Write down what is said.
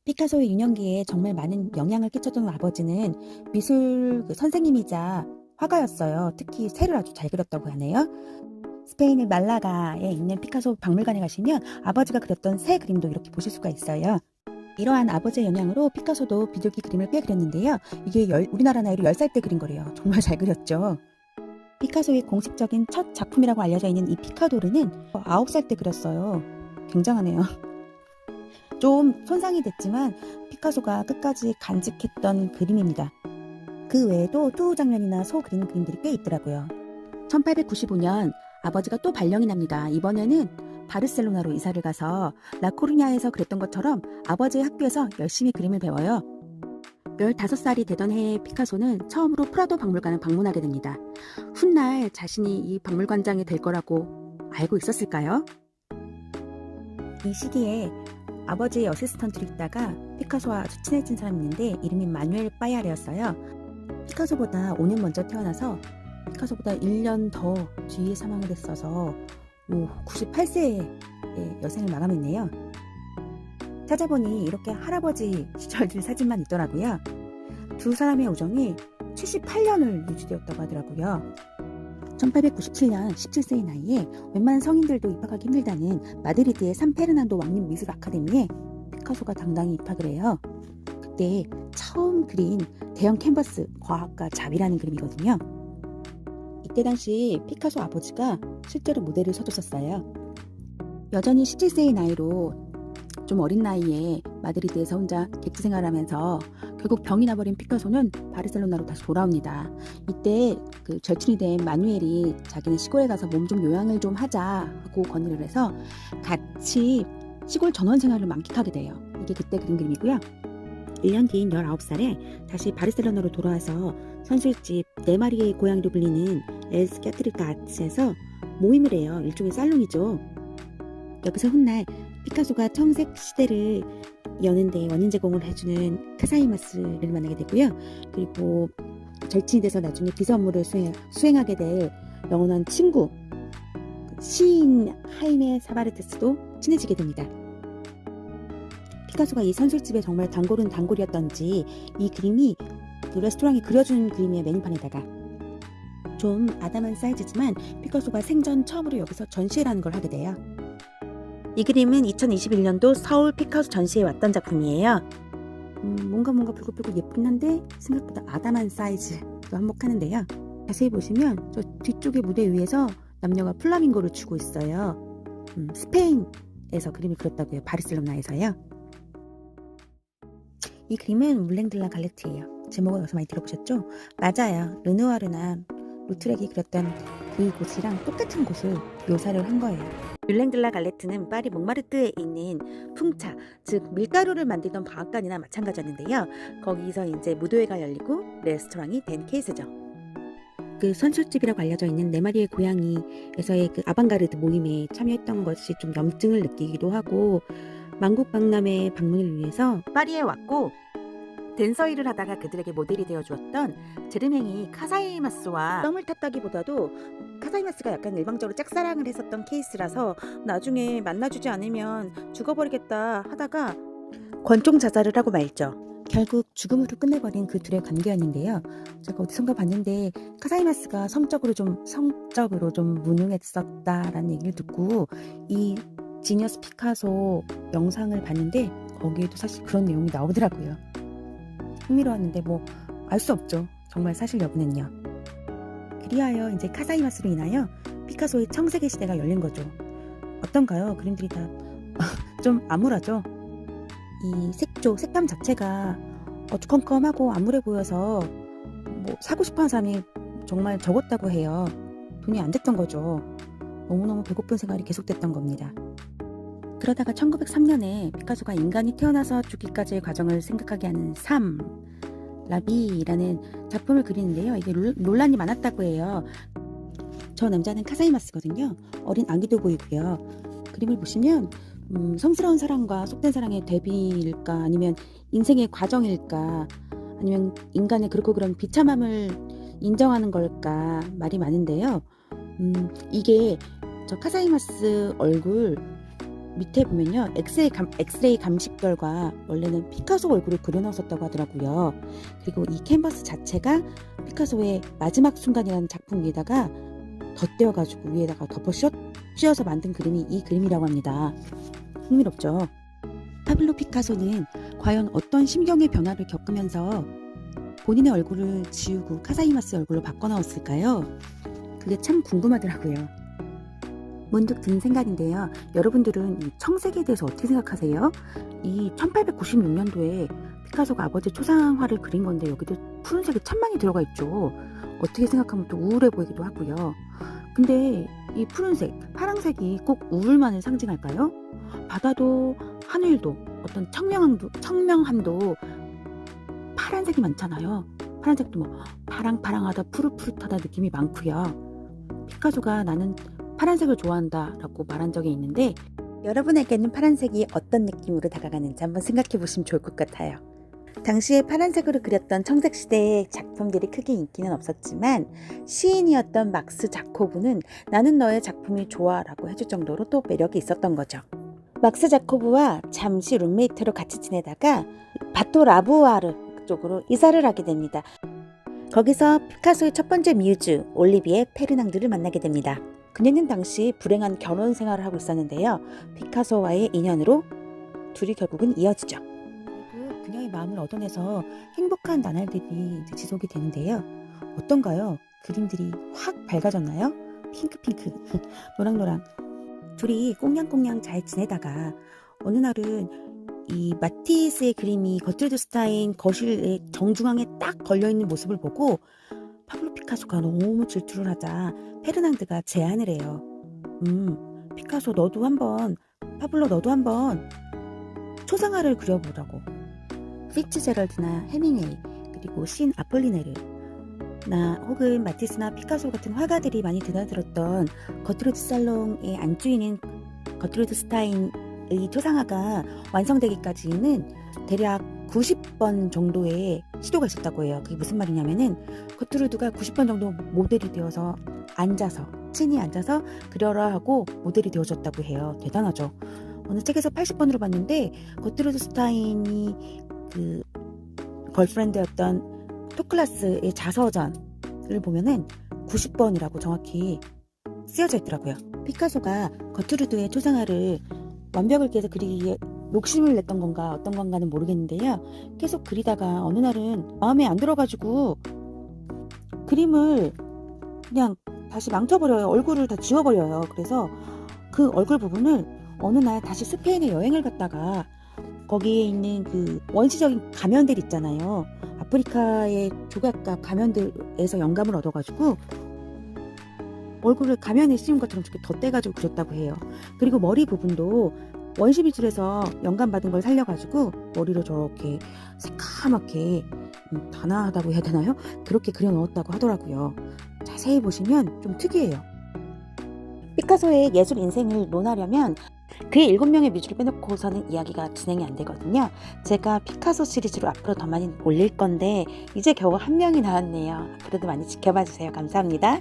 피카소의 유년기에 정말 많은 영향을 끼쳤던 아버지는 미술 선생님이자 화가였어요. 특히 새를 아주 잘 그렸다고 하네요. 스페인의 말라가에 있는 피카소 박물관에 가시면 아버지가 그렸던 새 그림도 이렇게 보실 수가 있어요. 이러한 아버지의 영향으로 피카소도 비둘기 그림을 꽤 그렸는데요. 이게 우리나라 나이로 10살 때 그린 거래요. 정말 잘 그렸죠. 피카소의 공식적인 첫 작품이라고 알려져 있는 이 피카도르는 9살 때 그렸어요. 굉장하네요. 좀 손상이 됐지만 피카소가 끝까지 간직했던 그림입니다. 그 외에도 투우 장면이나 소 그리는 그림들이 꽤 있더라고요. 1895년 아버지가 또 발령이 납니다. 이번에는 바르셀로나로 이사를 가서 라코르냐에서 그랬던 것처럼 아버지의 학교에서 열심히 그림을 배워요. 15살이 되던 해에 피카소는 처음으로 프라도 박물관을 방문하게 됩니다. 훗날 자신이 이 박물관장이 될 거라고 알고 있었을까요? 이 시기에 아버지의 어시스턴트로 있다가 피카소와 아주 친해진 사람이 있는데 이름이 마누엘 빠야레였어요. 피카소보다 5년 먼저 태어나서 피카소보다 1년 더 뒤에 사망을 했어서 98세에 여생을 마감했네요. 찾아보니 이렇게 할아버지 시절 사진만 있더라고요. 두 사람의 우정이 78년을 유지되었다고 하더라고요. 1897년 17세의 나이에 웬만한 성인들도 입학하기 힘들다는 마드리드의 산페르난도 왕립 미술 아카데미에 피카소가 당당히 입학을 해요. 그때 처음 그린 대형 캔버스 과학과 자비라는 그림이거든요. 이때 당시 피카소 아버지가 실제로 모델을 서줬었어요. 여전히 17세의 나이로 좀 어린 나이에 마드리드에서 혼자 객지 생활하면서 결국 병이 나버린 피카소는 바르셀로나로 다시 돌아옵니다. 이때 그 절친이 된 마누엘이 자기는 시골에 가서 몸 좀 요양을 좀 하자 하고 건의를 해서 같이 시골 전원 생활을 만끽하게 돼요. 이게 그때 그린 그림이고요. 1년 뒤인 19살에 다시 바르셀로나로 돌아와서 선술집 네마리의 고향으로 불리는 엘스 캐트리카 아츠에서 모임을 해요. 일종의 살롱이죠. 여기서 훗날 피카소가 청색 시대를 여는데 원인 제공을 해주는 카사이마스를 만나게 되고요. 그리고 절친이 돼서 나중에 비서 업무를 수행하게 될 영원한 친구 시인 하이메 사바르테스도 친해지게 됩니다. 피카소가 이 선술집에 정말 단골은 단골이었던지 이 그림이 그 레스토랑에 그려준 그림의 메뉴판에다가 좀 아담한 사이즈지만 피카소가 생전 처음으로 여기서 전시회라는 걸 하게 돼요. 이 그림은 2021년도 서울 피카소 전시회에 왔던 작품이에요. 뭔가 불긋불긋 예쁘긴 한데 생각보다 아담한 사이즈도 한몫하는데요. 자세히 보시면 저 뒤쪽의 무대 위에서 남녀가 플라밍고를 추고 있어요. 스페인에서 그림을 그렸다고요. 바르셀로나에서요. 이 그림은 물랭들라 갈레트예요. 제목은 어디서 많이 들어보셨죠? 맞아요. 르누아르나 루트렉이 그렸던 그 곳이랑 똑같은 곳을 묘사를 한 거예요. 뮬랭들라 갈레트는 파리 몽마르트에 있는 풍차, 즉 밀가루를 만들던 방앗간이나 마찬가지였는데요. 거기서 이제 무도회가 열리고 레스토랑이 된 케이스죠. 그 선술집이라고 알려져 있는 네마리의 고양이에서의 그 아방가르드 모임에 참여했던 것이 좀 염증을 느끼기도 하고 만국박람회 방문을 위해서 파리에 왔고 댄서 일을 하다가 그들에게 모델이 되어주었던 제르맹이 카사이마스와 썸을 탔다기보다도 카사이마스가 약간 일방적으로 짝사랑을 했었던 케이스라서 나중에 만나주지 않으면 죽어버리겠다 하다가 권총 자살을 하고 말죠. 결국 죽음으로 끝내버린 그 둘의 관계였는데요. 제가 어디선가 봤는데 카사이마스가 성적으로 좀 무능했었다라는 얘기를 듣고 이 지니어스 피카소 영상을 봤는데 거기에도 사실 그런 내용이 나오더라고요. 흥미로웠는데 알 수 없죠. 정말 사실 여부는요. 그리하여 이제 카사이마스로 인하여 피카소의 청색의 시대가 열린 거죠. 어떤가요? 그림들이 다 좀 암울하죠. 이 색감 자체가 어두컴컴하고 암울해 보여서 사고 싶어하는 사람이 정말 적었다고 해요. 돈이 안 됐던 거죠. 너무너무 배고픈 생활이 계속됐던 겁니다. 그러다가 1903년에 피카소가 인간이 태어나서 죽기까지의 과정을 생각하게 하는 삶, 라비라는 작품을 그리는데요. 이게 논란이 많았다고 해요. 저 남자는 카사이마스거든요. 어린 아기도 보이고요. 그림을 보시면 성스러운 사랑과 속된 사랑의 대비일까 아니면 인생의 과정일까 아니면 인간의 그렇고 그런 비참함을 인정하는 걸까 말이 많은데요. 이게 저 카사이마스 얼굴 밑에 보면요, 엑스레이 감식 결과 원래는 피카소 얼굴을 그려넣었다고 하더라고요. 그리고 이 캔버스 자체가 피카소의 마지막 순간이라는 작품 위에다가 덧대어가지고 위에다가 씌워서 만든 그림이 이 그림이라고 합니다. 흥미롭죠? 파블로 피카소는 과연 어떤 심경의 변화를 겪으면서 본인의 얼굴을 지우고 카사이마스의 얼굴로 바꿔넣었을까요? 그게 참 궁금하더라고요. 문득 든 생각인데요. 여러분들은 이 청색에 대해서 어떻게 생각하세요? 이 1896년도에 피카소가 아버지 초상화를 그린 건데 여기도 푸른색이 참 많이 들어가 있죠. 어떻게 생각하면 또 우울해 보이기도 하고요. 근데 이 푸른색, 파랑색이 꼭 우울만을 상징할까요? 바다도 하늘도 어떤 청명함도 파란색이 많잖아요. 파란색도 뭐 파랑파랑하다 푸릇푸릇하다 느낌이 많고요. 피카소가 나는 파란색을 좋아한다 라고 말한 적이 있는데 여러분에게는 파란색이 어떤 느낌으로 다가가는지 한번 생각해 보시면 좋을 것 같아요. 당시에 파란색으로 그렸던 청색시대의 작품들이 크게 인기는 없었지만 시인이었던 막스 자코브는 나는 너의 작품이 좋아 라고 해줄 정도로 또 매력이 있었던 거죠. 막스 자코브와 잠시 룸메이트로 같이 지내다가 바토 라부아르 쪽으로 이사를 하게 됩니다. 거기서 피카소의 첫 번째 뮤즈 올리비에 페르낭드를 만나게 됩니다. 그녀는 당시 불행한 결혼 생활을 하고 있었는데요. 피카소와의 인연으로 둘이 결국은 이어지죠. 그리고 그녀의 마음을 얻어내서 행복한 나날들이 지속이 되는데요. 어떤가요? 그림들이 확 밝아졌나요? 핑크핑크, 노랑노랑. 둘이 꽁냥꽁냥 잘 지내다가 어느 날은 이 마티스의 그림이 거트르드 스타인 거실의 정중앙에 딱 걸려있는 모습을 보고 파블로 피카소가 너무 질투를 하자 페르낭드가 제안을 해요. 피카소 파블로 너도 한번 초상화를 그려보라고. 피츠제럴드나 해밍웨이 그리고 신 아폴리네르나 혹은 마티스나 피카소 같은 화가들이 많이 드나들었던 거트루드 살롱의 안주인인 거트루드 스타인의 초상화가 완성되기까지는 대략 90번 정도의 시도가 있었다고 해요. 그게 무슨 말이냐면은 거트루드가 90번 정도 모델이 되어서 친히 앉아서 그려라 하고 모델이 되어줬다고 해요. 대단하죠. 어느 책에서 80번으로 봤는데 거트루드 스타인이 그 걸프렌드였던 토클라스의 자서전을 보면은 90번이라고 정확히 쓰여져 있더라고요. 피카소가 거트루드의 초상화를 완벽을 깨서 그리기 위해 욕심을 냈던 건가 어떤 건가는 모르겠는데요. 계속 그리다가 어느 날은 마음에 안 들어가지고 그림을 그냥 다시 망쳐버려요. 얼굴을 다 지워버려요. 그래서 그 얼굴 부분을 어느 날 다시 스페인에 여행을 갔다가 거기에 있는 그 원시적인 가면들 있잖아요. 아프리카의 조각가 가면들에서 영감을 얻어가지고 얼굴을 가면에 씌운 것처럼 저렇게 덧대가지고 그렸다고 해요. 그리고 머리 부분도 원시 미술에서 영감 받은 걸 살려가지고 머리로 저렇게 새카맣게 단아하다고 해야 되나요? 그렇게 그려 넣었다고 하더라고요. 자세히 보시면 좀 특이해요. 피카소의 예술 인생을 논하려면 그의 7명의 뮤즈를 빼놓고서는 이야기가 진행이 안 되거든요. 제가 피카소 시리즈로 앞으로 더 많이 올릴 건데 이제 겨우 1명이 나왔네요. 앞으로도 많이 지켜봐 주세요. 감사합니다.